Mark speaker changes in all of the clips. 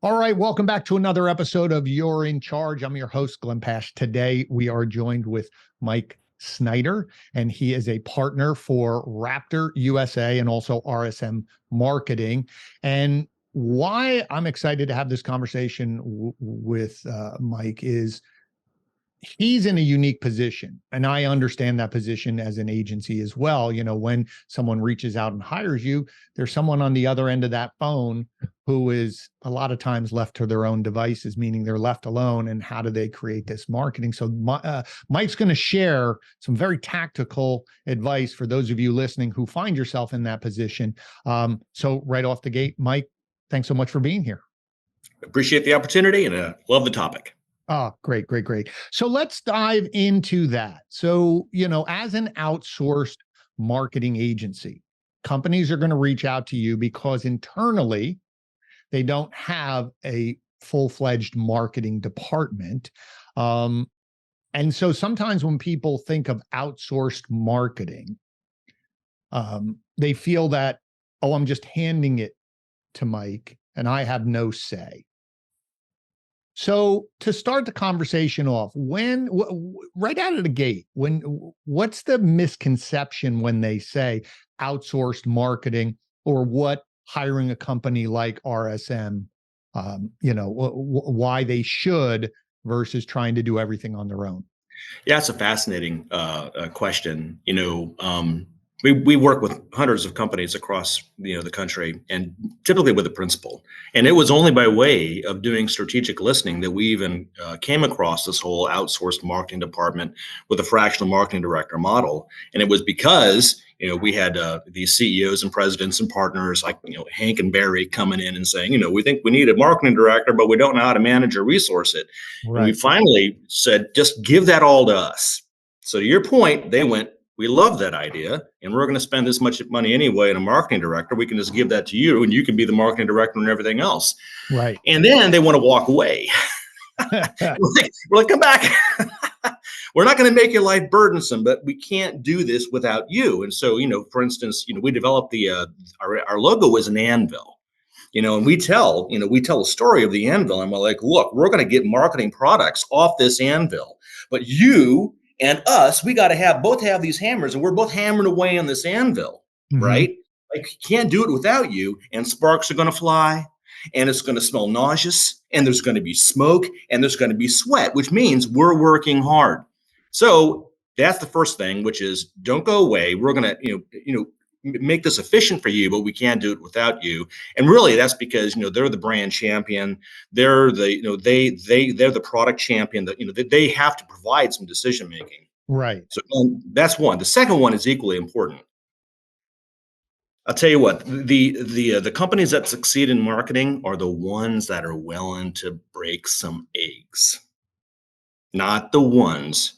Speaker 1: All right, welcome back to another episode of You're in Charge. I'm your host, Glenn Pasch. Today, we are joined with Mike Snyder, and he is a partner for RaptorUSA and also RSM Marketing. And why I'm excited to have this conversation with Mike is he's in a unique position, and I understand that position as an agency as well. You know, when someone reaches out and hires you, there's someone on the other end of that phone who is a lot of times left to their own devices, meaning they're left alone. And how do they create this marketing? So Mike's going to share some very tactical advice for those of you listening who find yourself in that position. So right off the gate, Mike, thanks so much for being here.
Speaker 2: Appreciate the opportunity and love the topic.
Speaker 1: Oh, great, great, great. So let's dive into that. So, you know, as an outsourced marketing agency, companies are going to reach out to you because internally they don't have a full-fledged marketing department. And so sometimes when people think of outsourced marketing, they feel that, oh, I'm just handing it to Mike and I have no say. So to start the conversation off, right out of the gate, what's the misconception when they say outsourced marketing, or what hiring a company like RSM, why they should versus trying to do everything on their own?
Speaker 2: Yeah, it's a fascinating question. We work with hundreds of companies across the country, and typically with a principal. And it was only by way of doing strategic listening that we even came across this whole outsourced marketing department with a fractional marketing director model. And it was because we had these CEOs and presidents and partners like Hank and Barry coming in and saying, we think we need a marketing director, but we don't know how to manage or resource it. Right. And we finally said, just give that all to us. So to your point, they went, we love that idea, and we're going to spend this much money anyway in a marketing director. We can just give that to you, and you can be the marketing director and everything else.
Speaker 1: Right.
Speaker 2: And then they want to walk away. we're like, come back. We're not going to make your life burdensome, but we can't do this without you. And so, for instance, we developed our logo is an anvil. And we tell a story of the anvil, and we're like, look, we're going to get marketing products off this anvil, but you and us, we got to both have these hammers, and we're both hammering away on this anvil, right? Like, can't do it without you, and sparks are going to fly, and it's going to smell nauseous, and there's going to be smoke, and there's going to be sweat, which means we're working hard. So that's the first thing, which is don't go away. We're going to, make this efficient for you, but we can't do it without you. And really, that's because they're the brand champion. They're the they're the product champion. That they have to provide some decision making.
Speaker 1: Right.
Speaker 2: So that's one. The second one is equally important. I'll tell you what, the companies that succeed in marketing are the ones that are willing to break some eggs, not the ones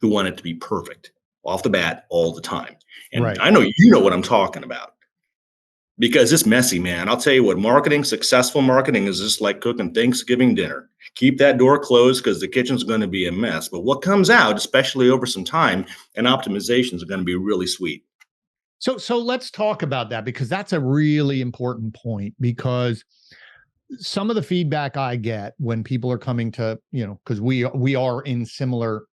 Speaker 2: who want it to be perfect off the bat all the time. And right. I know you know what I'm talking about, because it's messy, man. I'll tell you what, successful marketing is just like cooking Thanksgiving dinner. Keep that door closed because the kitchen's going to be a mess. But what comes out, especially over some time and optimizations, are going to be really sweet.
Speaker 1: So let's talk about that, because that's a really important point, because some of the feedback I get when people are coming to, because we are in similar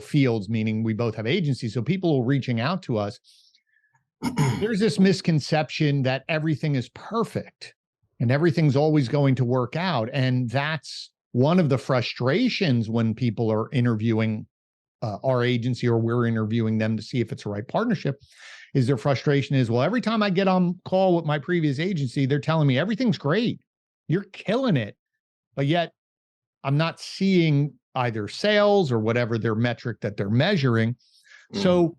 Speaker 1: fields, meaning we both have agencies. So people are reaching out to us. There's this misconception that everything is perfect and everything's always going to work out. And that's one of the frustrations when people are interviewing our agency, or we're interviewing them to see if it's the right partnership, is their frustration is, well, every time I get on call with my previous agency, they're telling me everything's great. You're killing it. But yet I'm not seeing either sales or whatever their metric that they're measuring. So,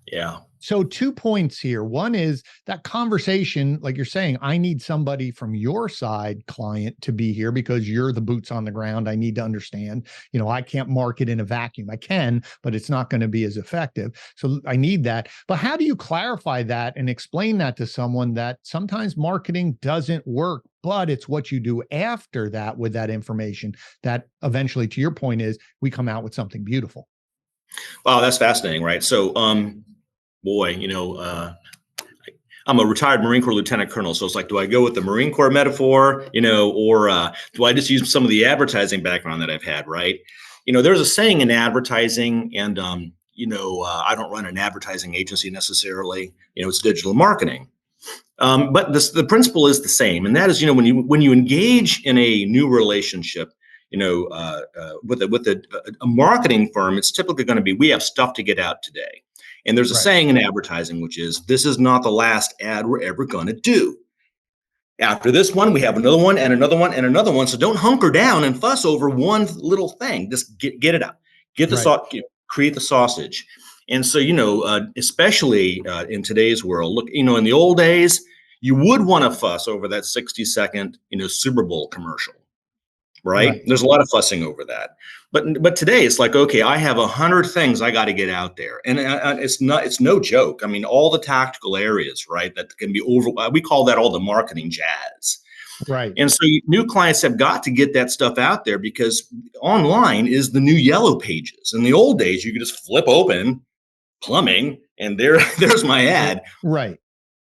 Speaker 2: yeah.
Speaker 1: So 2 points here. One is that conversation, like you're saying, I need somebody from your side, client, to be here because you're the boots on the ground. I need to understand, I can't market in a vacuum. I can, but it's not going to be as effective. So I need that. But how do you clarify that and explain that to someone that sometimes marketing doesn't work, but it's what you do after that with that information that eventually, to your point, is we come out with something beautiful?
Speaker 2: Wow, that's fascinating, right? So, boy, I'm a retired Marine Corps lieutenant colonel. So it's like, do I go with the Marine Corps metaphor, or do I just use some of the advertising background that I've had, right? There's a saying in advertising, and, I don't run an advertising agency necessarily. It's digital marketing. But the principle is the same. And that is, when you engage in a new relationship, with a marketing firm, it's typically going to be, we have stuff to get out today. And there's a saying in advertising, which is, this is not the last ad we're ever going to do. After this one, we have another one and another one and another one. So don't hunker down and fuss over one little thing. Just get it out. Get the sauce, create the sausage. And so, especially in today's world, look, in the old days, you would want to fuss over that 60-second, Super Bowl commercial. Right? There's a lot of fussing over that. But today it's like, okay, I have 100 things I got to get out there. And it's no joke. I mean, all the tactical areas, right, that can be we call that all the marketing jazz.
Speaker 1: Right.
Speaker 2: And so new clients have got to get that stuff out there, because online is the new yellow pages. In the old days, you could just flip open plumbing and there's my ad.
Speaker 1: Right.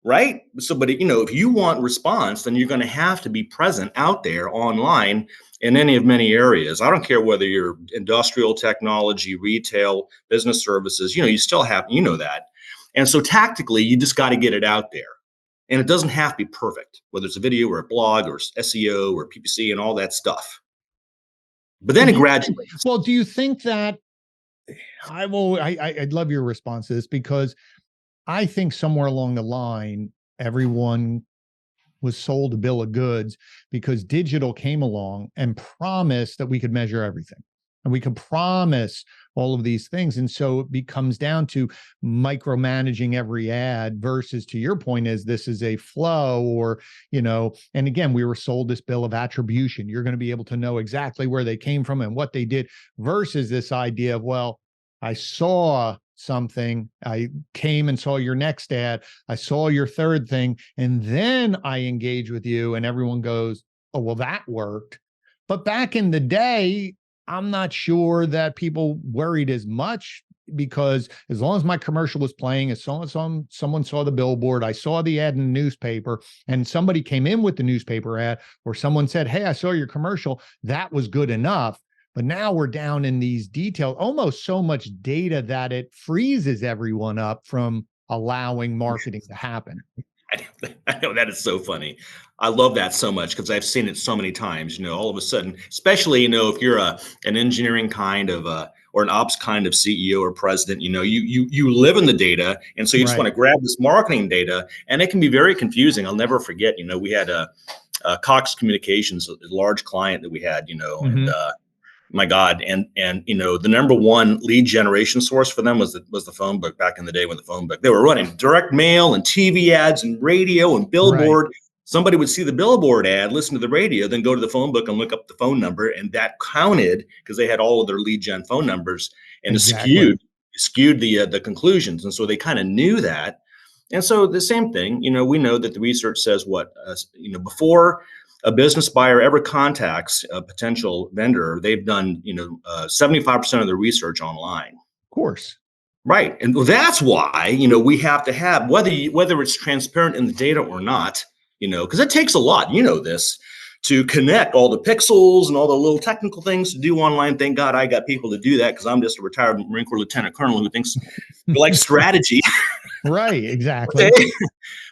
Speaker 2: Right. So, but if you want response, then you're going to have to be present out there online in any of many areas. I don't care whether you're industrial, technology, retail, business services, you still have, that. And so tactically, you just got to get it out there. And it doesn't have to be perfect, whether it's a video or a blog or SEO or PPC and all that stuff. But then it graduates.
Speaker 1: Well, do you think that I'd love your response to this, because I think somewhere along the line, everyone was sold a bill of goods because digital came along and promised that we could measure everything and we could promise all of these things. And so it becomes down to micromanaging every ad versus, to your point, is this is a flow, or, and again, we were sold this bill of attribution. You're going to be able to know exactly where they came from and what they did, versus this idea of, well, I saw something, I came and saw your next ad, I saw your third thing, and then I engage with you, and everyone goes, oh, well, that worked. But back in the day, I'm not sure that people worried as much, because as long as my commercial was playing, as long as someone saw the billboard, I saw the ad in the newspaper, and somebody came in with the newspaper ad, or someone said, hey, I saw your commercial, that was good enough. But now we're down in these details, almost so much data that it freezes everyone up from allowing marketing to happen.
Speaker 2: I know, that is so funny. I love that so much, because I've seen it so many times. All of a sudden, especially if you're an engineering kind of or an ops kind of CEO or president, you live in the data, and so you just want to grab this marketing data, and it can be very confusing. I'll never forget. We had Cox Communications, a large client that we had. And my God, and the number one lead generation source for them was the phone book. Back in the day, when the phone book, they were running direct mail and TV ads and radio and billboard. Somebody would see the billboard ad, listen to the radio, then go to the phone book and look up the phone number, and that counted, because they had all of their lead gen phone numbers, and it skewed the conclusions. And so they kind of knew that. And so the same thing, we know that the research says before a business buyer ever contacts a potential vendor, they've done, 75% of their research online.
Speaker 1: Of course.
Speaker 2: Right. And that's why, we have to have, whether it's transparent in the data or not, because it takes a lot, this, to connect all the pixels and all the little technical things to do online. Thank God I got people to do that, because I'm just a retired Marine Corps lieutenant colonel who thinks like strategy.
Speaker 1: Right. Exactly.
Speaker 2: Okay.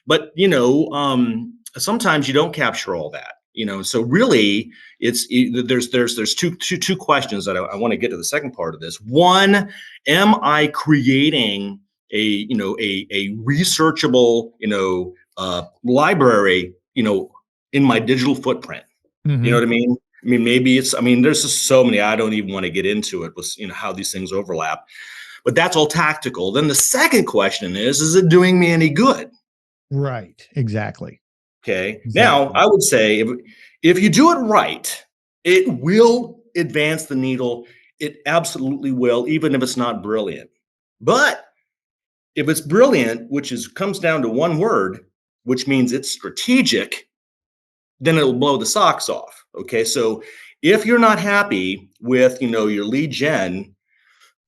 Speaker 2: But, sometimes you don't capture all that. So really, there's two questions that I want to get to the second part of this. One, am I creating a researchable library in my digital footprint? You know what I mean? I mean, maybe there's just so many, I don't even want to get into it with how these things overlap, but that's all tactical. Then the second question is it doing me any good?
Speaker 1: Right. Exactly.
Speaker 2: Okay. Now, I would say if you do it right, it will advance the needle. It absolutely will, even if it's not brilliant. But if it's brilliant, comes down to one word, which means it's strategic, then it'll blow the socks off. Okay. So if you're not happy with, your lead gen,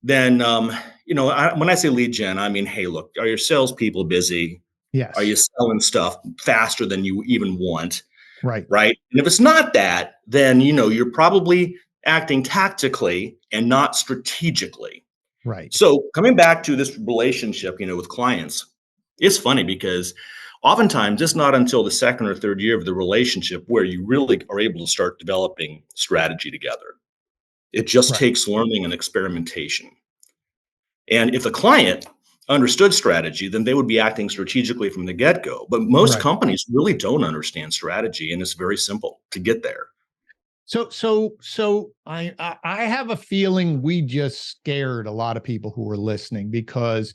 Speaker 2: then, when I say lead gen, I mean, hey, look, are your salespeople busy?
Speaker 1: Yes.
Speaker 2: Are you selling stuff faster than you even want?
Speaker 1: Right.
Speaker 2: Right. And if it's not that, then, you're probably acting tactically and not strategically.
Speaker 1: Right.
Speaker 2: So coming back to this relationship, with clients, it's funny because oftentimes it's not until the second or third year of the relationship where you really are able to start developing strategy together. It just
Speaker 1: Right.
Speaker 2: takes learning and experimentation. And if the client understood strategy, then they would be acting strategically from the get-go. But most
Speaker 1: Right.
Speaker 2: companies really don't understand strategy, and it's very simple to get there.
Speaker 1: So I have a feeling we just scared a lot of people who are listening, because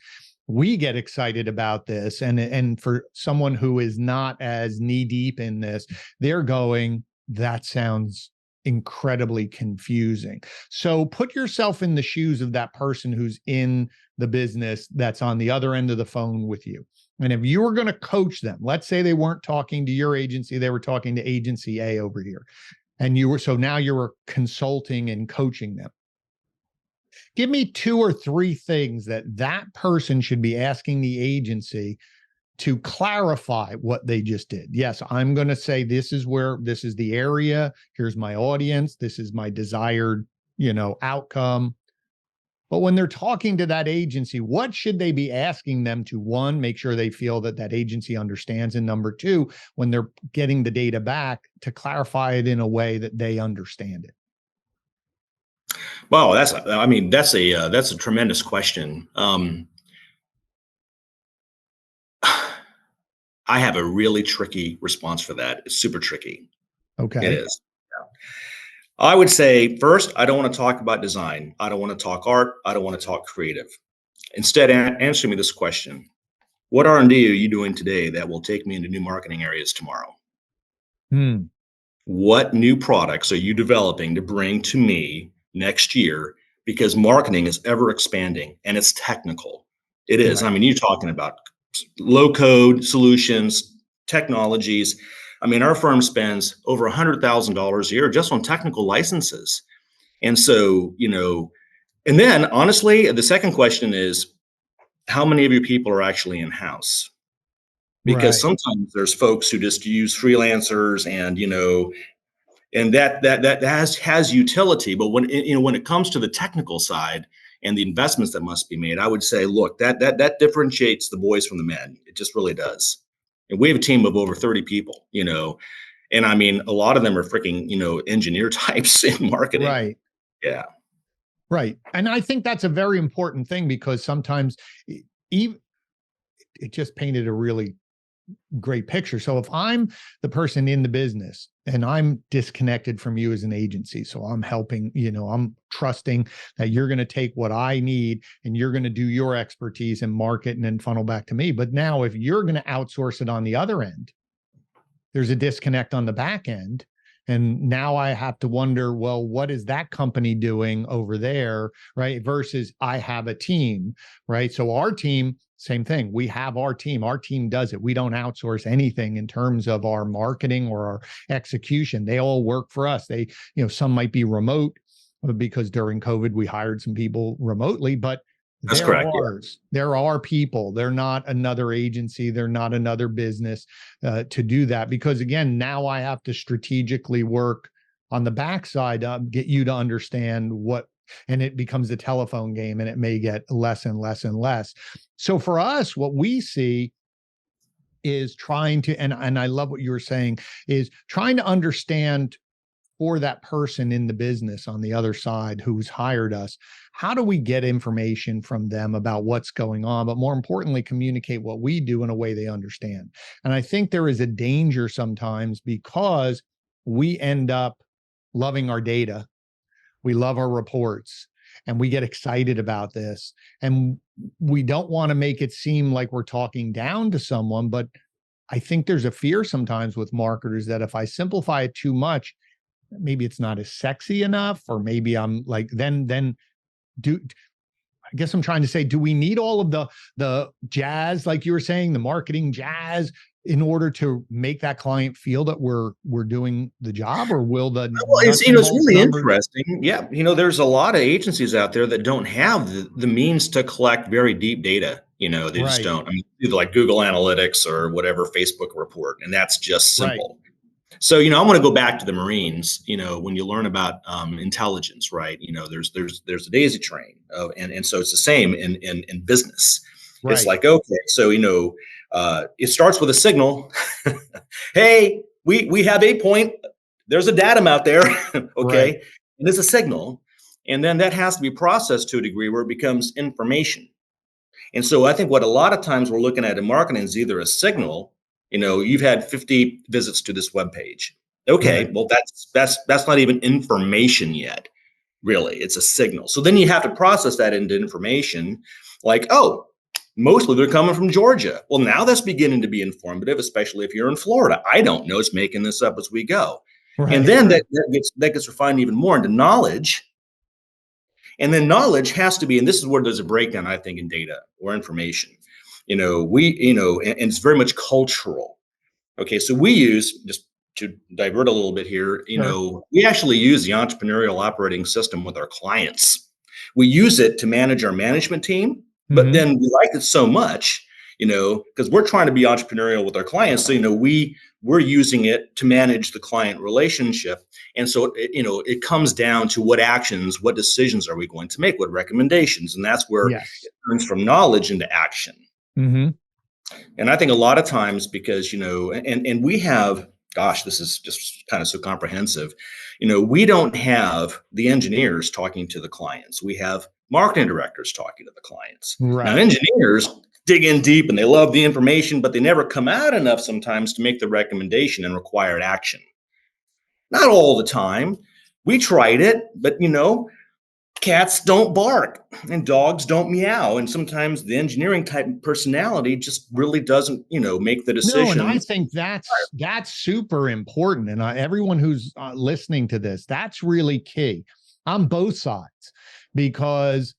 Speaker 1: we get excited about this, and for someone who is not as knee deep in this, they're going, that sounds incredibly confusing. So put yourself in the shoes of that person who's in the business that's on the other end of the phone with you. And if you were going to coach them, let's say they weren't talking to your agency, they were talking to agency A over here. And now you were consulting and coaching them. Give me 2 or 3 things that person should be asking the agency to clarify what they just did. Yes, I'm going to say this is the area. Here's my audience. This is my desired, outcome. But when they're talking to that agency, what should they be asking them to, one, make sure they feel that agency understands, and number two, when they're getting the data back, to clarify it in a way that they understand it?
Speaker 2: Well, that's a tremendous question. I have a really tricky response for that. It's super tricky.
Speaker 1: Okay.
Speaker 2: It is. I would say, first, I don't want to talk about design. I don't want to talk art. I don't want to talk creative. Instead, answer me this question. What R&D are you doing today that will take me into new marketing areas tomorrow? What new products are you developing to bring to me next year? Because marketing is ever expanding and it's technical. It is.
Speaker 1: Right.
Speaker 2: You're talking about low code solutions, technologies. Our firm spends over $100,000 a year just on technical licenses. And so, and then honestly, the second question is, how many of your people are actually in-house? Because
Speaker 1: Right.
Speaker 2: sometimes there's folks who just use freelancers and that has utility. But when it comes to the technical side and the investments that must be made, I would say, look, that differentiates the boys from the men. It just really does. And we have a team of over 30 people, and a lot of them are freaking, engineer types in marketing.
Speaker 1: Right.
Speaker 2: Yeah.
Speaker 1: Right. And I think that's a very important thing, because sometimes even it just painted a really great picture. So if I'm the person in the business and I'm disconnected from you as an agency, so I'm helping, I'm trusting that you're going to take what I need and you're going to do your expertise and market and then funnel back to me. But now if you're going to outsource it on the other end, there's a disconnect on the back end. And now I have to wonder, well, what is that company doing over there, right? Versus I have a team, right? So our team, same thing. We have our team. Our team does it. We don't outsource anything in terms of our marketing or our execution. They all work for us. They, some might be remote, because during COVID, we hired some people remotely, but
Speaker 2: That's correct.
Speaker 1: ours. Yeah. There are people. They're not another agency. They're not another business to do that. Because again, now I have to strategically work on the backside to get you to understand what, and it becomes a telephone game, and it may get less and less and less. So for us, what we see is trying to, and I love what you were saying, is trying to understand for that person in the business on the other side who's hired us, how do we get information from them about what's going on, but more importantly, communicate what we do in a way they understand. And I think there is a danger sometimes, because we end up loving our data, we love our reports, and we get excited about this. And we don't want to make it seem like we're talking down to someone, but I think there's a fear sometimes with marketers that if I simplify it too much, maybe it's not as sexy enough, or maybe I'm like, then I guess I'm trying to say, do we need all of the jazz, like you were saying, the marketing jazz, in order to make that client feel that we're doing the job? Or will the
Speaker 2: it's really interesting. Yeah, there's a lot of agencies out there that don't have the means to collect very deep data. They just
Speaker 1: Right.
Speaker 2: don't. I mean, either like Google Analytics or whatever Facebook report, and that's just
Speaker 1: Right.
Speaker 2: simple. So, I'm going to go back to the Marines. When you learn about intelligence, right? There's a daisy train, and so it's the same in business. It's
Speaker 1: Right.
Speaker 2: like, okay, so it starts with a signal. Hey, we have a point. There's a datum out there, okay,
Speaker 1: Right.
Speaker 2: and it's a signal, and then that has to be processed to a degree where it becomes information. And so I think what a lot of times we're looking at in marketing is either a signal, you've had 50 visits to this web page. Okay,
Speaker 1: Right.
Speaker 2: well that's not even information yet, really. It's a signal. So then you have to process that into information like, oh, mostly they're coming from Georgia. Well, now that's beginning to be informative, especially if you're in Florida. I don't know, it's making this up as we go. And
Speaker 1: Right.
Speaker 2: then that gets refined even more into knowledge. And then knowledge has to be, and this is where there's a breakdown, I think, in data or information. And it's very much cultural. Okay, so we use, just to divert a little bit here,
Speaker 1: Sure.
Speaker 2: we actually use the entrepreneurial operating system with our clients. We use it to manage our management team, but
Speaker 1: Hmm.
Speaker 2: then we like it so much, because we're trying to be entrepreneurial with our clients. So, we're using it to manage the client relationship. And so, it comes down to what actions, what decisions are we going to make, what recommendations, and that's where
Speaker 1: Yes.
Speaker 2: it turns from knowledge into action.
Speaker 1: Hmm.
Speaker 2: And I think a lot of times, because, and we have, gosh, this is just kind of so comprehensive. We don't have the engineers talking to the clients. We have marketing directors talking to the clients. Now,
Speaker 1: Right.
Speaker 2: engineers dig in deep and they love the information, but they never come out enough sometimes to make the recommendation and required action. Not all the time. We tried it, but cats don't bark and dogs don't meow. And sometimes the engineering type personality just really doesn't, make the
Speaker 1: No, and I
Speaker 2: decisions.
Speaker 1: think that's super important. And everyone who's listening to this, that's really key on both sides, because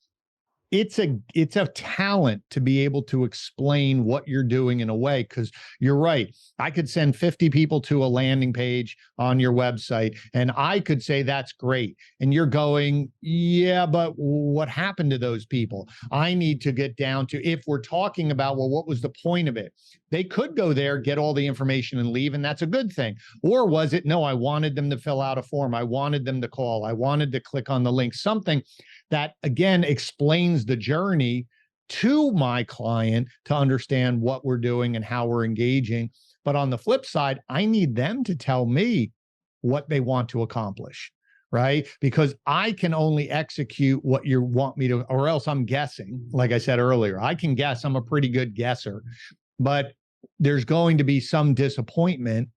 Speaker 1: it's a talent to be able to explain what you're doing in a way, because you're right. I could send 50 people to a landing page on your website and I could say that's great, and you're going, yeah, but what happened to those people? I need to get down to, if we're talking about, well, what was the point of it? They could go there, get all the information and leave, and that's a good thing. Or was it, no, I wanted them to fill out a form, I wanted them to call, I wanted to click on the link, something that again explains the journey to my client to understand what we're doing and how we're engaging. But on the flip side, I need them to tell me what they want to accomplish, right? Because I can only execute what you want me to, or else I'm guessing. Like I said earlier, I can guess, I'm a pretty good guesser, but there's going to be some disappointment,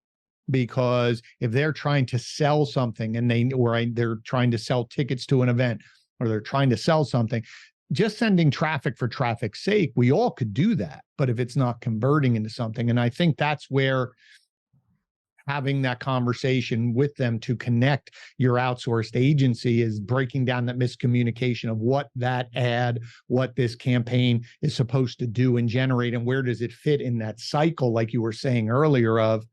Speaker 1: because if they're trying to sell something and they're trying to sell tickets to an event, or they're trying to sell something, just sending traffic for traffic's sake, we all could do that. But if it's not converting into something, and I think that's where having that conversation with them to connect your outsourced agency is breaking down that miscommunication of what that ad, what this campaign is supposed to do and generate, and where does it fit in that cycle, like you were saying earlier, of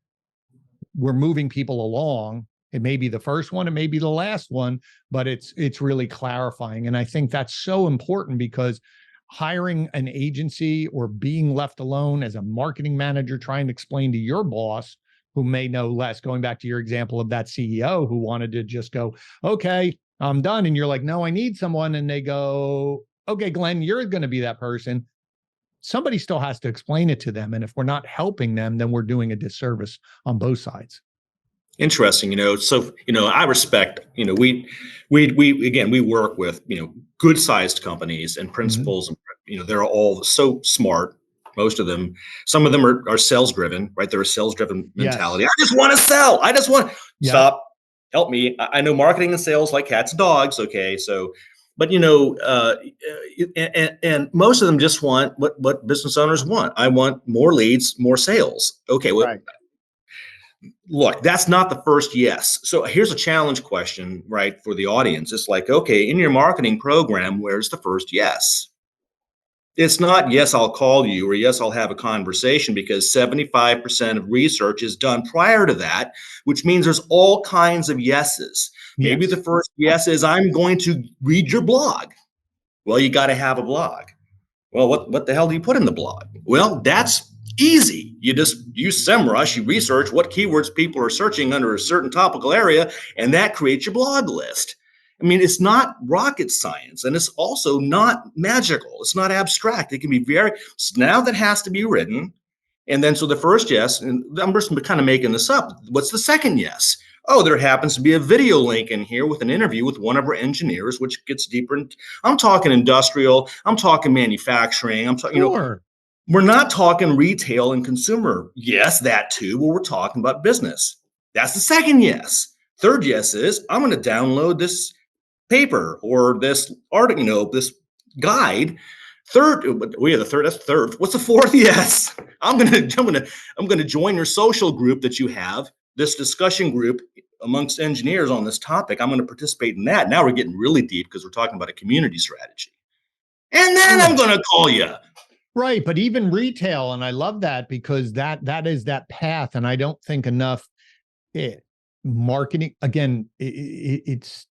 Speaker 1: we're moving people along. It may be the first one, it may be the last one, but it's really clarifying. And I think that's so important, because hiring an agency or being left alone as a marketing manager trying to explain to your boss, who may know less, going back to your example of that CEO who wanted to just go, okay, I'm done. And you're like, no, I need someone. And they go, okay, Glenn, you're going to be that person. Somebody still has to explain it to them. And if we're not helping them, then we're doing a disservice on both sides.
Speaker 2: Interesting, so I respect, we again, we work with good sized companies and
Speaker 1: Mhm.
Speaker 2: principals, and they're all so smart, most of them. Some of them are sales driven, right? They're a sales driven
Speaker 1: Yes.
Speaker 2: mentality. I just want to sell. I just want
Speaker 1: Yep.
Speaker 2: stop. Help me. I know marketing and sales like cats and dogs. Okay, so but and most of them just want what business owners want. I want more leads, more sales. Okay, well,
Speaker 1: Right.
Speaker 2: look, that's not the first yes. So here's a challenge question, right, for the audience. It's like, okay, in your marketing program, where's the first yes? It's not yes, I'll call you, or yes, I'll have a conversation, because 75% of research is done prior to that, which means there's all kinds of yeses. Maybe the
Speaker 1: Yes.
Speaker 2: first yes is I'm going to read your blog. Well, you got to have a blog. Well, what the hell do you put in the blog? Well, that's easy. You just use SEMrush, you research what keywords people are searching under a certain topical area, and that creates your blog list. I mean, it's not rocket science, and it's also not magical. It's not abstract. It can be very, so now that has to be written. And then, so the first yes, and I'm just kind of making this up. What's the second yes? Oh, there happens to be a video link in here with an interview with one of our engineers, which gets deeper. I'm talking industrial. I'm talking manufacturing. I'm talking,
Speaker 1: Sure.
Speaker 2: we're not talking retail and consumer. Yes, that too, but we're talking about business. That's the second yes. Third yes is I'm going to download this paper or this article, this guide. Third, we have the third. That's third. What's the fourth? Yes, I'm gonna join your social group that you have. This discussion group amongst engineers on this topic. I'm going to participate in that. Now we're getting really deep because we're talking about a community strategy. And then I'm going to call you.
Speaker 1: Right, but even retail, and I love that because that is that path, and I don't think enough. Marketing again, it's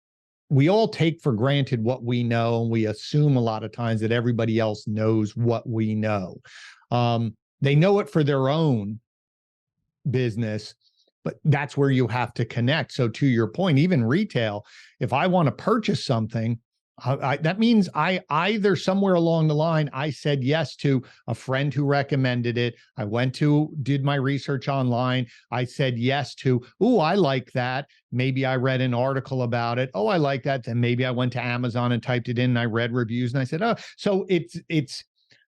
Speaker 1: we all take for granted what we know, and we assume a lot of times that everybody else knows what we know. They know it for their own business, but that's where you have to connect. So to your point, even retail, if I want to purchase something, that means I either somewhere along the line, I said yes to a friend who recommended it. I did my research online. I said yes to, oh, I like that. Maybe I read an article about it. Oh, I like that. Then maybe I went to Amazon and typed it in and I read reviews and I said, oh, so it's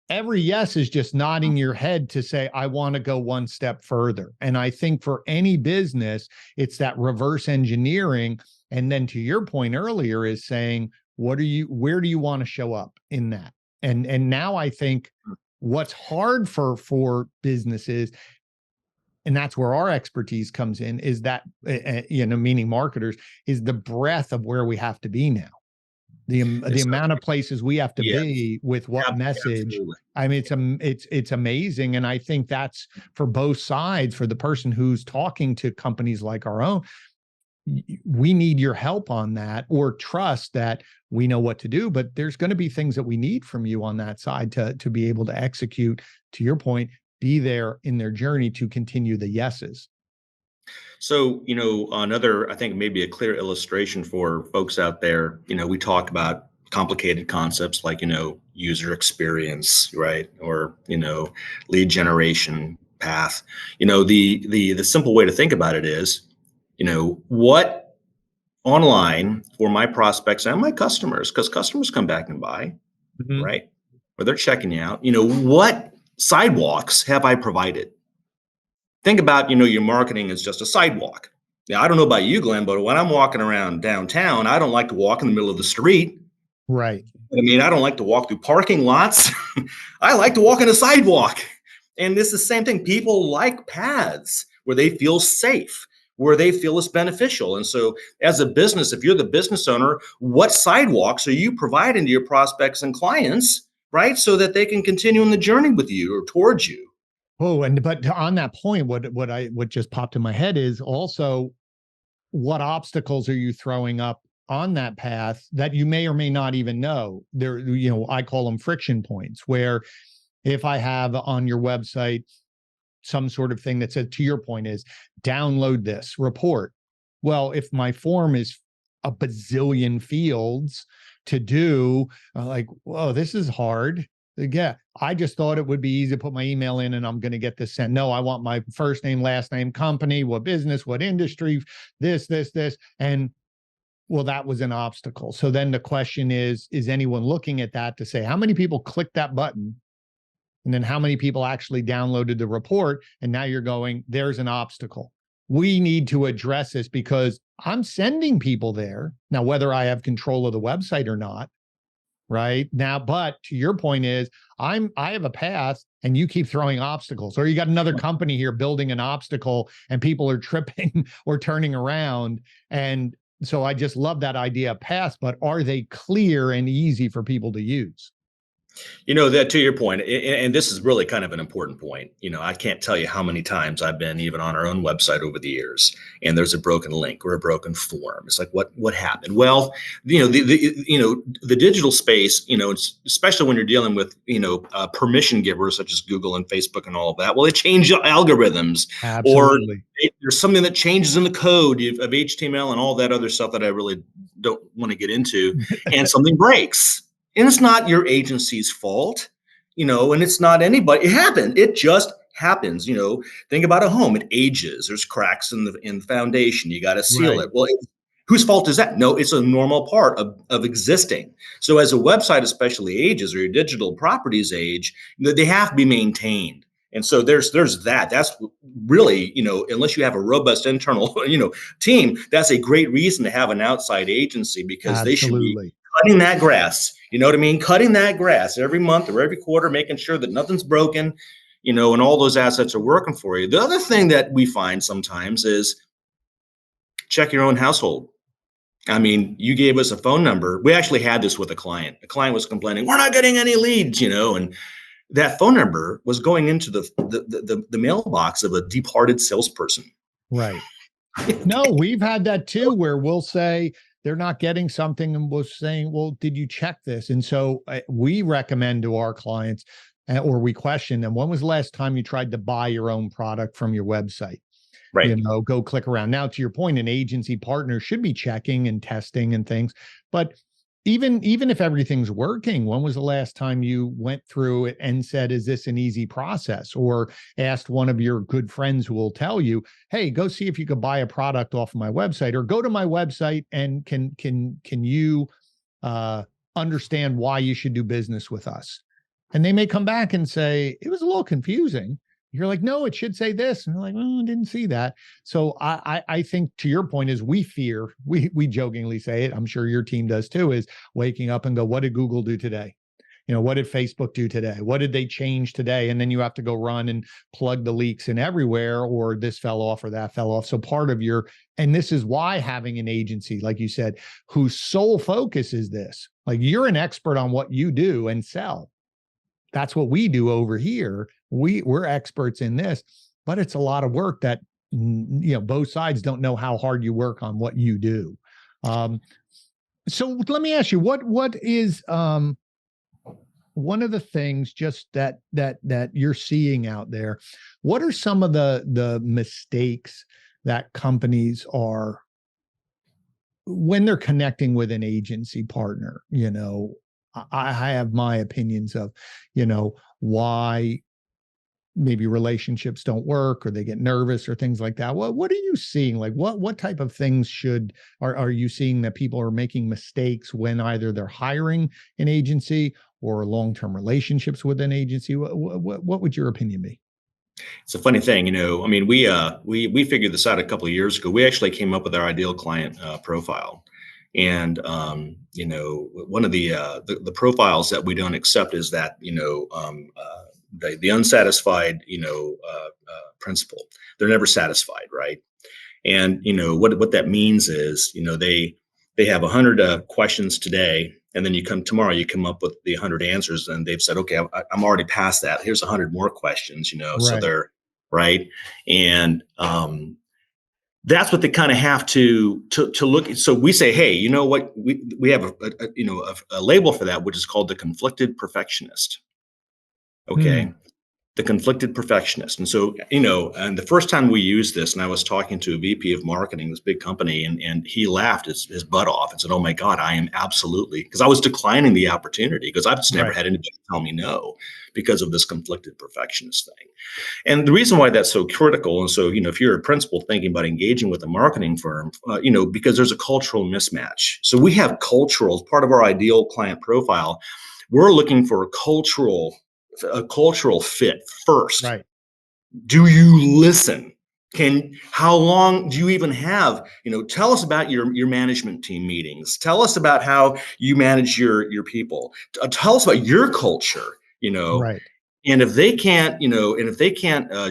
Speaker 1: every yes is just nodding your head to say, I want to go one step further. And I think for any business, it's that reverse engineering. And then to your point earlier is saying, where do you want to show up in that? And now I think what's hard for businesses, and that's where our expertise comes in, is that, meaning marketers, is the breadth of where we have to be now. The amount of places we have to be with what message. Absolutely. I mean, it's amazing. And I think that's for both sides, for the person who's talking to companies like our own. We need your help on that, or trust that we know what to do, but there's going to be things that we need from you on that side to be able to execute, to your point, be there in their journey to continue the yeses.
Speaker 2: So, another, I think maybe a clear illustration for folks out there, we talk about complicated concepts like, user experience, right? Or, lead generation path. The simple way to think about it is, what online for my prospects and my customers, because customers come back and buy, right? Or they're checking you out, what sidewalks have I provided? Think about, your marketing is just a sidewalk. Now, I don't know about you, Glenn, but when I'm walking around downtown, I don't like to walk in the middle of the street.
Speaker 1: Right.
Speaker 2: I mean, I don't like to walk through parking lots. I like to walk on a sidewalk. And this is the same thing. People like paths where they feel safe, where they feel it's beneficial. And so as a business, if you're the business owner, what sidewalks are you providing to your prospects and clients, right? So that they can continue on the journey with you or towards you.
Speaker 1: Oh, but on that point, what just popped in my head is also, what obstacles are you throwing up on that path that you may or may not even know? There, I call them friction points, where if I have on your website some sort of thing that says, to your point, is download this report. Well, if my form is a bazillion fields to do, like, whoa, this is hard. Yeah, I just thought it would be easy to put my email in and I'm going to get this sent. No, I want my first name, last name, company, what business, what industry, this. And well, that was an obstacle. So then the question is anyone looking at that to say, how many people clicked that button? And then how many people actually downloaded the report? And now you're going, there's an obstacle. We need to address this because I'm sending people there. Now, whether I have control of the website or not, right now, but to your point is, I have a path and you keep throwing obstacles, or you got another company here building an obstacle and people are tripping or turning around. And so I just love that idea of paths, but are they clear and easy for people to use?
Speaker 2: That to your point, and this is really kind of an important point. I can't tell you how many times I've been even on our own website over the years, and there's a broken link or a broken form. It's like, what happened? Well, the digital space, especially when you're dealing with permission givers such as Google and Facebook and all of that. Well, they change algorithms,
Speaker 1: Absolutely.
Speaker 2: or there's something that changes in the code of HTML and all that other stuff that I really don't want to get into, and something breaks. And it's not your agency's fault, and it's not anybody. It happened. It just happens. Think about a home. It ages. There's cracks in the foundation. You got to seal
Speaker 1: Right.
Speaker 2: it. Well, whose fault is that? No, it's a normal part of existing. So as a website especially ages, or your digital properties age, they have to be maintained. And so there's that. That's really, unless you have a robust internal, team, that's a great reason to have an outside agency, because they should be
Speaker 1: Absolutely.
Speaker 2: cutting that grass. You know what I mean? Cutting that grass every month or every quarter, making sure that nothing's broken, and all those assets are working for you. The other thing that we find sometimes is check your own household. I mean, you gave us a phone number. We actually had this with a client. The client was complaining, we're not getting any leads, and that phone number was going into the mailbox of a departed salesperson.
Speaker 1: Right. No, we've had that too, where we'll say they're not getting something and we're saying, well, did you check this? And so we recommend to our clients, or we question them, when was the last time you tried to buy your own product from your website?
Speaker 2: Right.
Speaker 1: Go click around. Now, to your point, an agency partner should be checking and testing and things. But even if everything's working, when was the last time you went through it and said, is this an easy process? Or asked one of your good friends who will tell you, hey, go see if you could buy a product off of my website, or go to my website and can you understand why you should do business with us? And they may come back and say, it was a little confusing. You're like, no, it should say this. And they're like, well, I didn't see that. So I think, to your point, is we jokingly say it, I'm sure your team does too, is waking up and go, what did Google do today? What did Facebook do today? What did they change today? And then you have to go run and plug the leaks in everywhere, or this fell off or that fell off. So part of and this is why having an agency, like you said, whose sole focus is this, like, you're an expert on what you do and sell. That's what we do over here. We're experts in this, but it's a lot of work that, both sides don't know how hard you work on what you do. So let me ask you, what is one of the things just that you're seeing out there? What are some of the mistakes that companies are, when they're connecting with an agency partner? I have my opinions of, why maybe relationships don't work, or they get nervous, or things like that. What are you seeing? Like, what type of things are you seeing that people are making mistakes when either they're hiring an agency or long-term relationships with an agency? What would your opinion be?
Speaker 2: It's a funny thing, I mean, we figured this out a couple of years ago. We actually came up with our ideal client profile. And one of the profiles that we don't accept is that the unsatisfied principal. They're never satisfied, right? And what that means is they have 100 questions today, and then tomorrow you come up with the 100 answers, and they've said, okay, I'm already past that. Here's 100 more questions,
Speaker 1: Right.
Speaker 2: So they're right, and that's what they kind of have to look at. So we say, hey, you know what? We have a label for that, which is called the conflicted perfectionist. Okay. The conflicted perfectionist. And so, and the first time we used this, and I was talking to a VP of marketing, this big company, and he laughed his butt off and said, oh my God, I am absolutely, because I was declining the opportunity, because I've just never had anybody tell me no because of this conflicted perfectionist thing. And the reason why that's so critical, and so, if you're a principal thinking about engaging with a marketing firm, because there's a cultural mismatch. So we have cultural, as part of our ideal client profile, we're looking for a cultural fit first.
Speaker 1: Right.
Speaker 2: Do you listen? How long do you even have? Tell us about your management team meetings. Tell us about how you manage your people. Tell us about your culture.
Speaker 1: Right.
Speaker 2: And if they can't,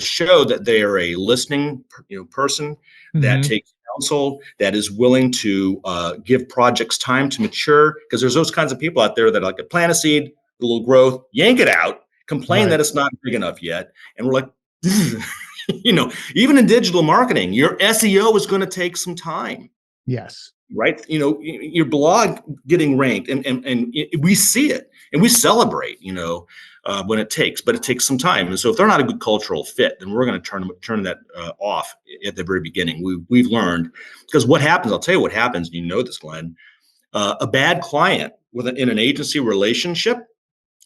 Speaker 2: show that they are a listening, person that takes counsel, that is willing to give projects time to mature, because there's those kinds of people out there that like to plant a seed, a little growth, yank it out, complain
Speaker 1: Right.
Speaker 2: that it's not big enough yet. And we're like, even in digital marketing, your SEO is going to take some time.
Speaker 1: Yes.
Speaker 2: Right. Your blog getting ranked and we see it and we celebrate, when it takes, but it takes some time. And so if they're not a good cultural fit, then we're going to turn that off at the very beginning. We've learned, because what happens, I'll tell you what happens. You know this, Glenn, a bad client in an agency relationship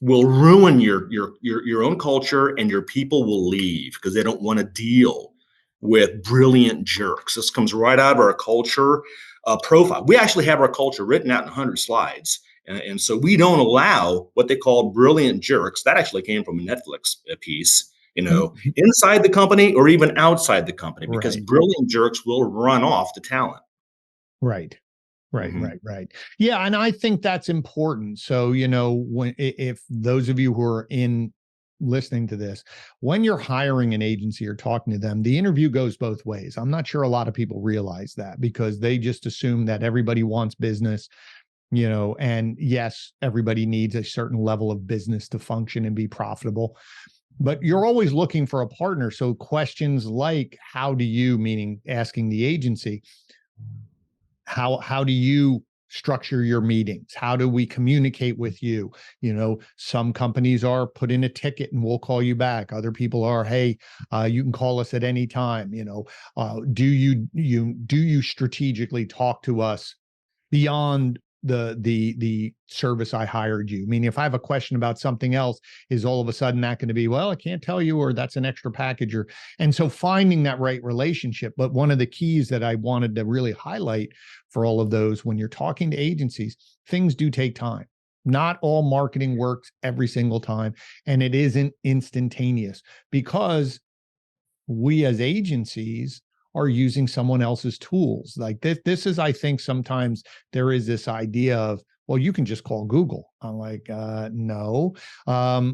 Speaker 2: will ruin your own culture, and your people will leave because they don't want to deal with brilliant jerks. This comes right out of our culture profile. We actually have our culture written out in 100 slides. And so we don't allow what they call brilliant jerks. That actually came from a Netflix piece, inside the company or even outside the company, because
Speaker 1: Right.
Speaker 2: brilliant jerks will run off the talent.
Speaker 1: Right. Right. Yeah. And I think that's important. So, if those of you who are listening to this, when you're hiring an agency or talking to them, the interview goes both ways. I'm not sure a lot of people realize that, because they just assume that everybody wants business, and yes, everybody needs a certain level of business to function and be profitable. But you're always looking for a partner. So questions like, how do you, meaning asking the agency, how do you structure your meetings? How do we communicate with you? Some companies are, put in a ticket and we'll call you back. Other people are, hey, you can call us at any time. Do you strategically talk to us beyond the service I hired you? Meaning, if I have a question about something else, is all of a sudden that going to be, well, I can't tell you, or that's an extra package? And so finding that right relationship. But one of the keys that I wanted to really highlight for all of those, when you're talking to agencies, things do take time. Not all marketing works every single time, and it isn't instantaneous, because we as agencies are using someone else's tools. Like this is, I think sometimes there is this idea of, well, you can just call Google. I'm like, no,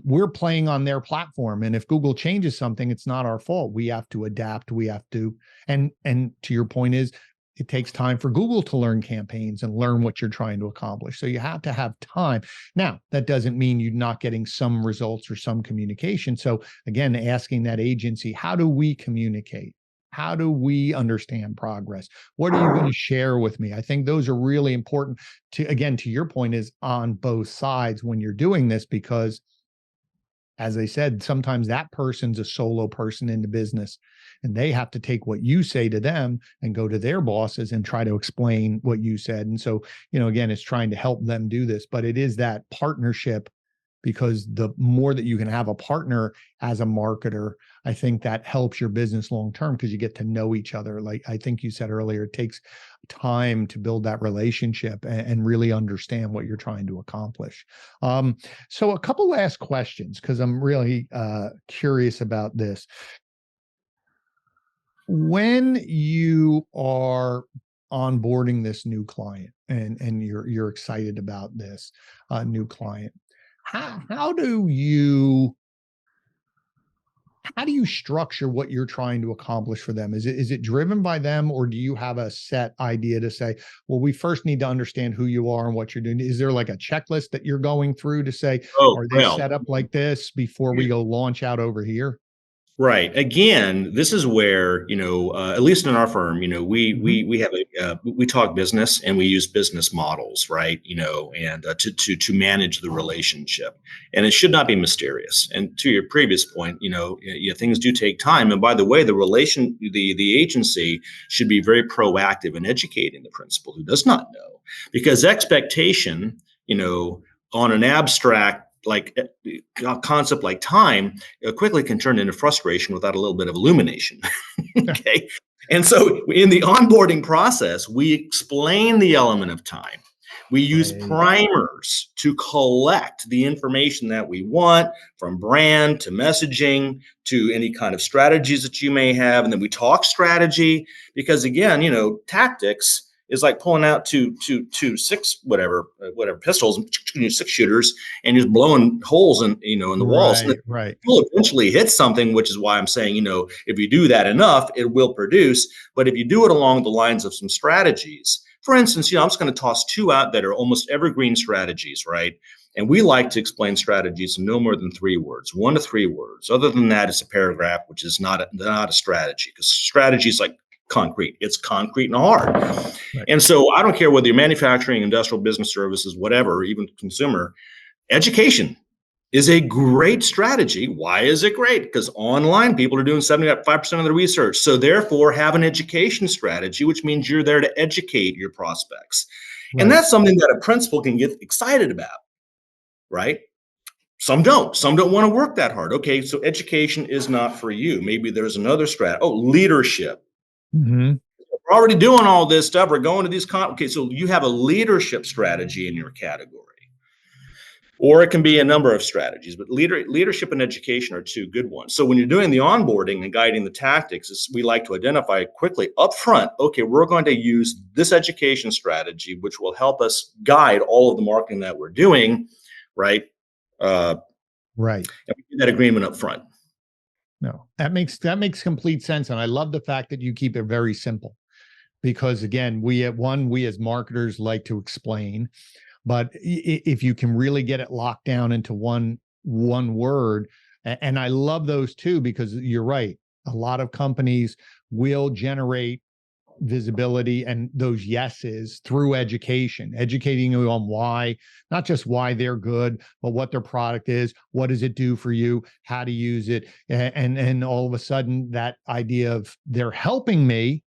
Speaker 1: we're playing on their platform. And if Google changes something, it's not our fault. We have to adapt. We have to, and to your point is, it takes time for Google to learn campaigns and learn what you're trying to accomplish. So you have to have time. Now, that doesn't mean you're not getting some results or some communication. So again, asking that agency, how do we communicate? How do we understand progress? What are you going to share with me? I think those are really important to your point, is on both sides when you're doing this, because as I said, sometimes that person's a solo person in the business, and they have to take what you say to them and go to their bosses and try to explain what you said. And so, again, it's trying to help them do this, but it is that partnership, because the more that you can have a partner as a marketer, I think that helps your business long term, because you get to know each other. Like I think you said earlier, it takes time to build that relationship and really understand what you're trying to accomplish. So a couple last questions, because I'm really curious about this. When you are onboarding this new client and you're excited about this new client, how do you structure what you're trying to accomplish for them? Is it driven by them, or do you have a set idea to say, well, we first need to understand who you are and what you're doing? Is there like a checklist that you're going through to say, are they set up like this before we go launch out over here?
Speaker 2: Right. Again, this is where, at least in our firm, we have we talk business and we use business models, right? And to manage the relationship, and it should not be mysterious. And to your previous point, things do take time. And by the way, the agency should be very proactive in educating the principal who does not know, because expectation, on an abstract like a concept like time quickly can turn into frustration without a little bit of illumination. Okay. And so in the onboarding process, we explain the element of time. We use primers to collect the information that we want, from brand to messaging to any kind of strategies that you may have. And then we talk strategy, because again, tactics is like pulling out two six whatever pistols, 6 shooters, and just blowing holes in the walls.
Speaker 1: Right.
Speaker 2: You'll eventually hit something, which is why I'm saying, if you do that enough, it will produce. But if you do it along the lines of some strategies, for instance, I'm just going to toss 2 out that are almost evergreen strategies, right? And we like to explain strategies in no more than 3 words, 1 to 3 words. Other than that, it's a paragraph, which is not a strategy, because strategy is like concrete. It's concrete and hard.
Speaker 1: Right.
Speaker 2: And so I don't care whether you're manufacturing, industrial, business services, whatever, even consumer, education is a great strategy. Why is it great? Because online people are doing 75% of the research. So therefore, have an education strategy, which means you're there to educate your prospects.
Speaker 1: Right.
Speaker 2: And that's something that a principal can get excited about. Right? Some don't. Some don't want to work that hard. Okay, so education is not for you. Maybe there's another strategy. Oh, leadership.
Speaker 1: Mm-hmm.
Speaker 2: We're already doing all this stuff. We're going to these. Okay, so you have a leadership strategy in your category. Or it can be a number of strategies, but leadership and education are 2 good ones. So when you're doing the onboarding and guiding the tactics, we like to identify quickly up front, okay, we're going to use this education strategy, which will help us guide all of the marketing that we're doing, right?
Speaker 1: Right.
Speaker 2: And we do that agreement up front.
Speaker 1: No, that makes complete sense. And I love the fact that you keep it very simple, because again, we as marketers like to explain, but if you can really get it locked down into one word, and I love those too, because you're right. A lot of companies will generate visibility and those yeses through educating you on why, not just why they're good, but what their product is, what does it do for you, how to use it, and all of a sudden that idea of they're helping me,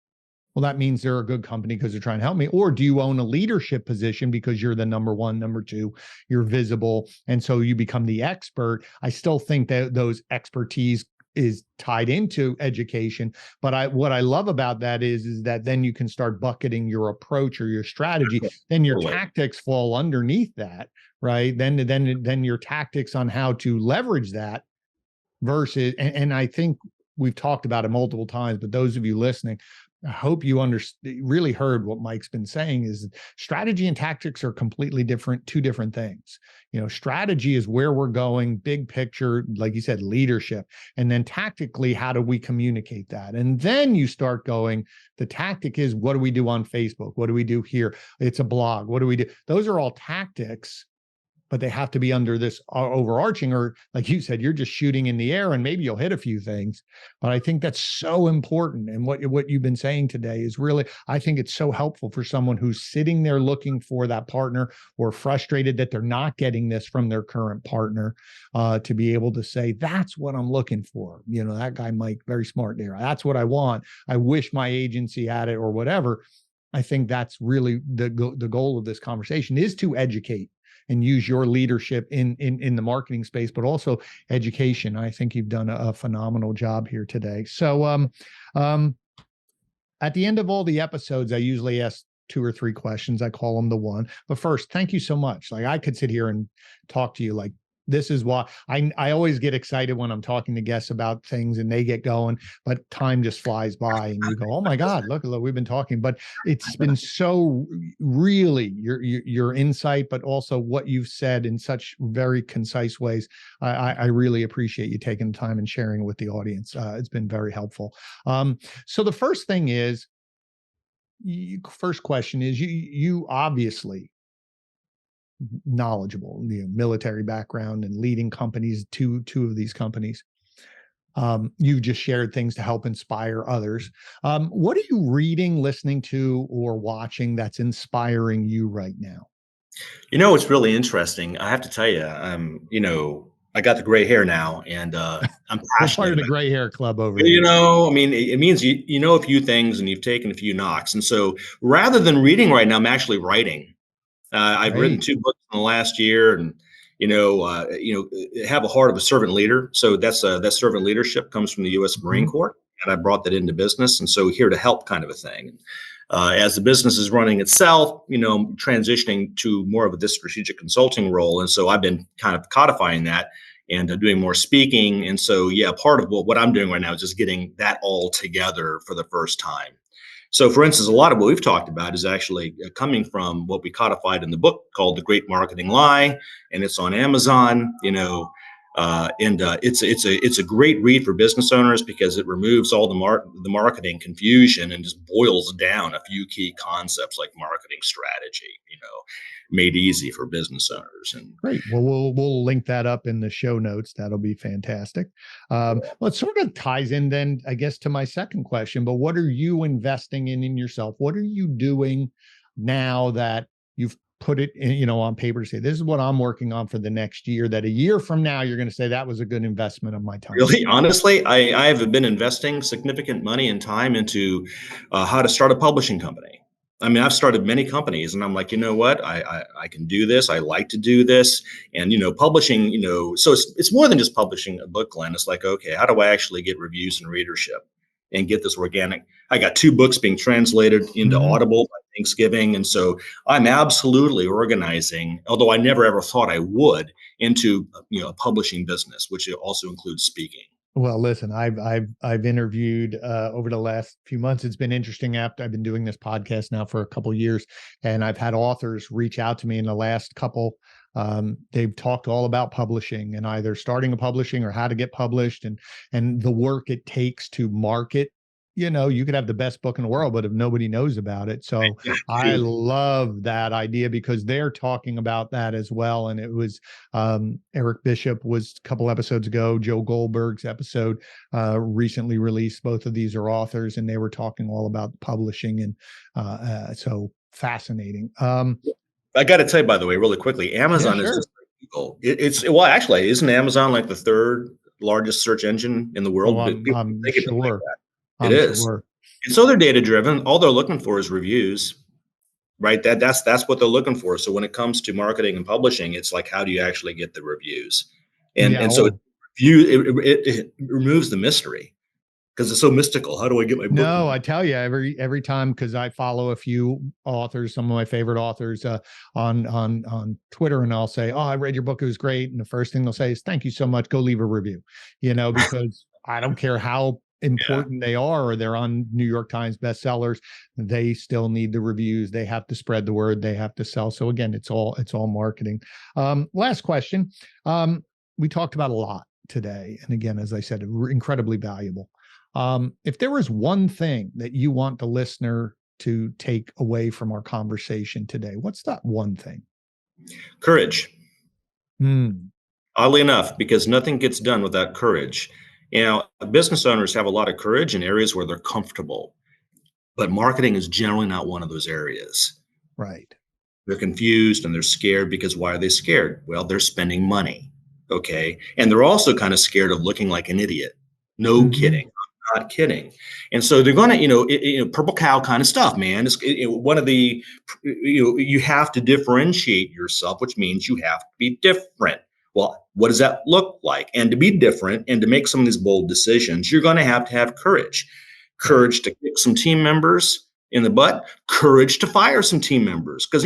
Speaker 1: well, that means they're a good company because they're trying to help me. Or do you own a leadership position because you're the number 1, number 2, you're visible, and so you become the expert? I still think that those expertise is tied into education, but what I love about that is that then you can start bucketing your approach or your strategy. Then your tactics fall underneath that, right? Then your tactics on how to leverage that versus, and I think we've talked about it multiple times, but those of you listening, I hope you really heard what Mike's been saying is strategy and tactics are completely different, 2 different things. Strategy is where we're going, big picture, like you said, leadership. And then tactically, how do we communicate that? And then you start going, the tactic is, what do we do on Facebook? What do we do here? It's a blog. What do we do? Those are all tactics, but they have to be under this overarching, or like you said, you're just shooting in the air and maybe you'll hit a few things. But I think that's so important. And what you've been saying today is really, I think it's so helpful for someone who's sitting there looking for that partner or frustrated that they're not getting this from their current partner, to be able to say, that's what I'm looking for. That guy, Mike, very smart there. That's what I want. I wish my agency had it or whatever. I think that's really the goal of this conversation, is to educate and use your leadership in the marketing space, but also education. I think you've done a phenomenal job here today. So at the end of all the episodes, I usually ask 2 or 3 questions. I call them the one. But first, thank you so much. Like, I could sit here and talk to you like, this is why I always get excited when I'm talking to guests about things and they get going, but time just flies by and you go, oh my God, look, we've been talking. But it's been so really your insight, but also what you've said in such very concise ways. I really appreciate you taking the time and sharing with the audience. It's been very helpful. So the first thing is, first question is, you obviously knowledgeable, military background and leading companies, two of these companies. You've just shared things to help inspire others. What are you reading, listening to, or watching that's inspiring you right now?
Speaker 2: It's really interesting. I have to tell you, I got the gray hair now, and I'm
Speaker 1: We're
Speaker 2: passionate
Speaker 1: part of the
Speaker 2: about
Speaker 1: gray hair club over
Speaker 2: it.
Speaker 1: here.
Speaker 2: It means you know a few things and you've taken a few knocks. And so rather than reading right now, I'm actually writing. I've written 2 books in the last year, and have a heart of a servant leader. So that servant leadership comes from the U.S. Marine Corps, and I brought that into business. And so here to help, kind of a thing. As the business is running itself, transitioning to more of this strategic consulting role, and so I've been kind of codifying that and doing more speaking. And so, yeah, part of what I'm doing right now is just getting that all together for the first time. So, for instance, a lot of what we've talked about is actually coming from what we codified in the book called The Great Marketing Lie, and it's on Amazon. It's a great read for business owners because it removes all the marketing confusion and just boils down a few key concepts like marketing strategy, made easy for business owners. And
Speaker 1: great. Well, we'll link that up in the show notes. That'll be fantastic. Well, it sort of ties in then, I guess, to my second question. But what are you investing in yourself? What are you doing now that you've put it in, on paper to say, this is what I'm working on for the next year, that a year from now, you're going to say that was a good investment of my time?
Speaker 2: Really, honestly, I have been investing significant money and time into how to start a publishing company. I mean, I've started many companies and I'm like, you know what, I can do this. I like to do this. And, publishing, so it's more than just publishing a book, Glenn. It's like, okay, how do I actually get reviews and readership and get this organic? I got 2 books being translated into Audible by Thanksgiving. And so I'm absolutely organizing, although I never ever thought I would, into, a publishing business, which also includes speaking.
Speaker 1: Well, listen, I've interviewed over the last few months. It's been interesting after I've been doing this podcast now for a couple of years, and I've had authors reach out to me in the last couple. They've talked all about publishing and either starting a publishing or how to get published and the work it takes to market. You could have the best book in the world, but if nobody knows about it. So I love that idea because they're talking about that as well. And it was Eric Bishop was a couple episodes ago, Joe Goldberg's episode recently released. Both of these are authors and they were talking all about publishing. And so fascinating.
Speaker 2: I got to tell you, by the way, really quickly, Amazon is just like Google. Well, actually, isn't Amazon like the 3rd largest search engine in the world?
Speaker 1: I'm sure.
Speaker 2: It is. Sure. And so they're data driven. All they're looking for is reviews, right? That's what they're looking for. So when it comes to marketing and publishing, it's like, how do you actually get the reviews? And so it removes the mystery because it's so mystical. How do I get my book?
Speaker 1: No, I tell you, every time, because I follow a few authors, some of my favorite authors on Twitter, and I'll say, "Oh, I read your book; it was great." And the first thing they'll say is, "Thank you so much. Go leave a review." Because I don't care how important they are, or they're on New York Times bestsellers, they still need the reviews. They have to spread the word. They have to sell. So again, it's all marketing. Last question. We talked about a lot today, and again, as I said, incredibly valuable. If there was one thing that you want the listener to take away from our conversation today, what's that one thing?
Speaker 2: Courage. Oddly enough, because nothing gets done without courage. Business owners have a lot of courage in areas where they're comfortable, but marketing is generally not one of those areas.
Speaker 1: Right.
Speaker 2: They're confused and they're scared because why are they scared? Well, they're spending money. Okay. And they're also kind of scared of looking like an idiot. No kidding. I'm not kidding. And so they're going to, purple cow kind of stuff, man. It's one of the, you have to differentiate yourself, which means you have to be different. Well, what does that look like? And to be different and to make some of these bold decisions, you're going to have courage. Courage to kick some team members in the butt, courage to fire some team members. Because,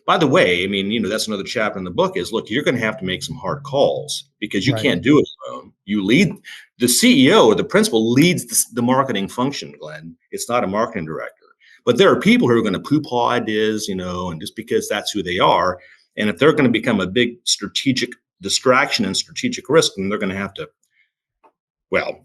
Speaker 2: by the way, that's another chapter in the book is, look, you're going to have to make some hard calls because you can't do it alone. You lead, the CEO or the principal leads the marketing function, Glenn. It's not a marketing director. But there are people who are going to poo-paw ideas, and just because that's who they are. And if they're going to become a big strategic distraction and strategic risk, then they're going to have to,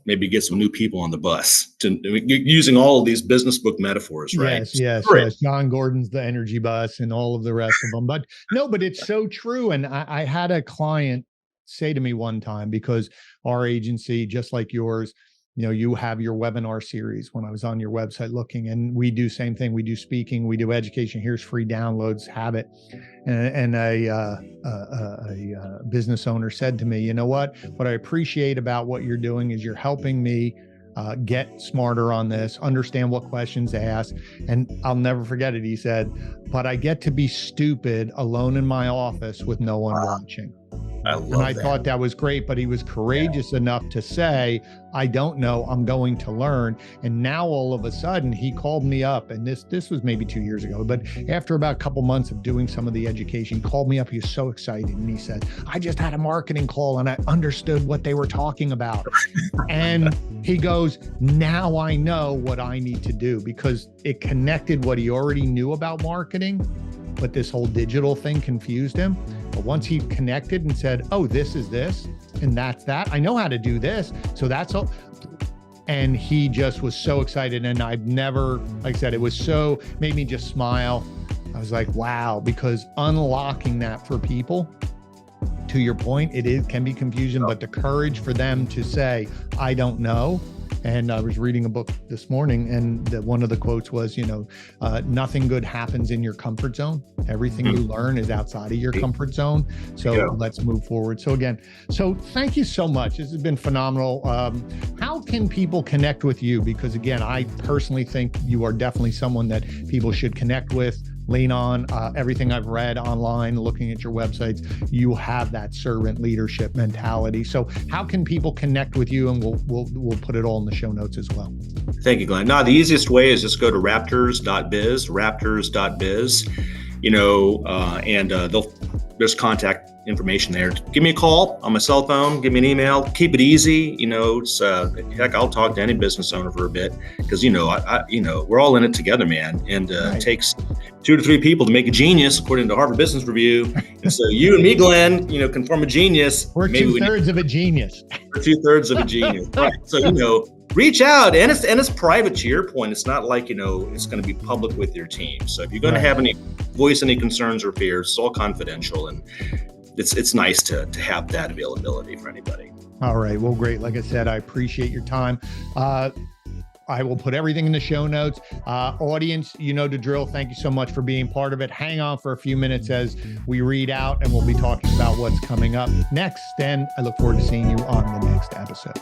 Speaker 2: maybe get some new people on the bus using all of these business book metaphors, right?
Speaker 1: Yes. John Gordon's the energy bus and all of the rest of them. But it's so true. And I had a client say to me one time, because our agency, just like yours, you have your webinar series. When I was on your website looking, and we do same thing. We do speaking, we do education. Here's free downloads, have it. And a business owner said to me, you know what I appreciate about what you're doing is you're helping me get smarter on this, understand what questions to ask. And I'll never forget it. He said, but I get to be stupid alone in my office with no one watching. I thought that was great, but he was courageous enough to say, I don't know, I'm going to learn. And now all of a sudden he called me up, and this was maybe 2 years ago, but after about a couple months of doing some of the education, he called me up. He was so excited. And he said, I just had a marketing call and I understood what they were talking about. And he goes, now I know what I need to do, because it connected what he already knew about marketing, but this whole digital thing confused him. But once he connected and said, oh, this is this, and that's that. I know how to do this. So that's all. And he just was so excited. And I've never, like I said, it was so, made me just smile. I was like, wow, because unlocking that for people, to your point, can be confusion, but the courage for them to say, I don't know. And I was reading a book this morning, and one of the quotes was, nothing good happens in your comfort zone. Everything you learn is outside of your comfort zone. So let's move forward. So again, thank you so much. This has been phenomenal. How can people connect with you? Because again, I personally think you are definitely someone that people should connect with, lean on. Everything I've read online, looking at your websites, you have that servant leadership mentality. So how can people connect with you? And we'll put it all in the show notes as well.
Speaker 2: Thank you, Glenn. No, the easiest way is just go to raptors.biz, raptors.biz, and there's contact information there. Give me a call on my cell phone, give me an email, keep it easy. Heck, I'll talk to any business owner for a bit because, we're all in it together, man. And It takes 2 to 3 people to make a genius, according to Harvard Business Review. And so you and me, Glenn, can form a genius.
Speaker 1: We're 2/3 of a genius.
Speaker 2: We're 2/3 of a genius. Right. So, reach out, and it's private. To your point, it's not like it's going to be public with your team. So if you're going to have any concerns or fears, it's all confidential, and it's nice to have that availability for anybody.
Speaker 1: All right, well, great. Like I said, I appreciate your time. I will put everything in the show notes. Audience, you know the drill. Thank you so much for being part of it. Hang on for a few minutes as we read out, and we'll be talking about what's coming up next. And I look forward to seeing you on the next episode.